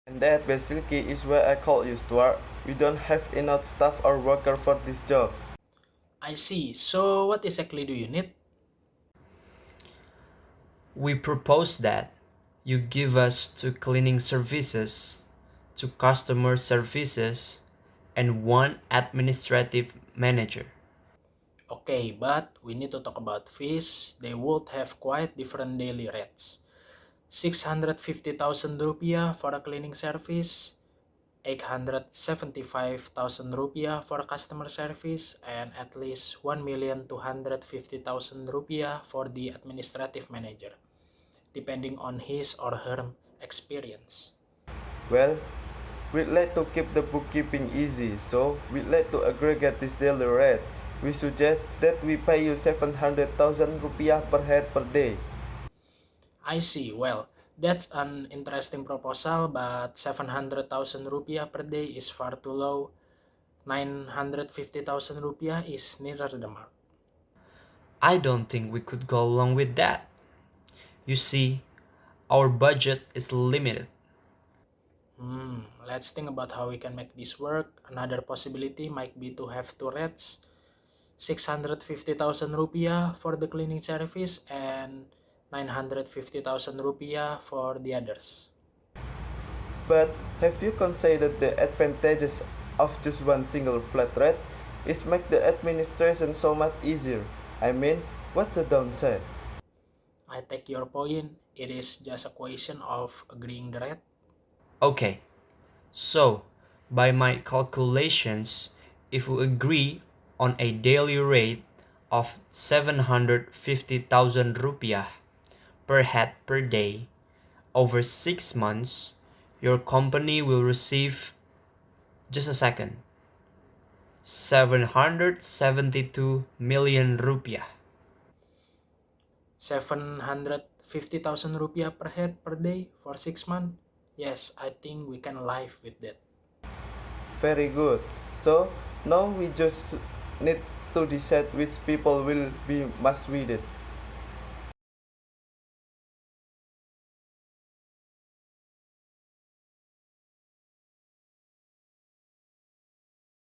And that basically is why I called you, Stuart. We don't have enough staff or worker for this job. I see. So what exactly do you need? We propose that you give us two cleaning services, two customer services, and one administrative manager. Okay, but we need to talk about fees. They would have quite different daily rates. 650,000 rupiah for a cleaning service, 875,000 rupiah for customer service, and at least 1,250,000 rupiah for the administrative manager, depending on his or her experience. Well, we'd like to keep the bookkeeping easy, so we'd like to aggregate this daily rate. We suggest that we pay you 700,000 rupiah per head per day. I see. Well, that's an interesting proposal, but 700,000 rupiah per day is far too low. 950,000 rupiah is nearer the mark. I don't think we could go along with that. You see, our budget is limited. Let's think about how we can make this work. Another possibility might be to have two rates, 650,000 rupiah for the cleaning service and 950,000 rupiah for the others. But have you considered the advantages of just one single flat rate? It makes the administration so much easier. I mean, what's the downside? I take your point. It is just a question of agreeing the rate. Okay, so by my calculations, if we agree on a daily rate of 750,000 rupiah per head per day over 6 months, your company will receive, just a second, 772 million rupiah. 750,000 rupiah per head per day for 6 months? Yes, I think we can live with that. Very good. So now we just need to decide which people will be must with it.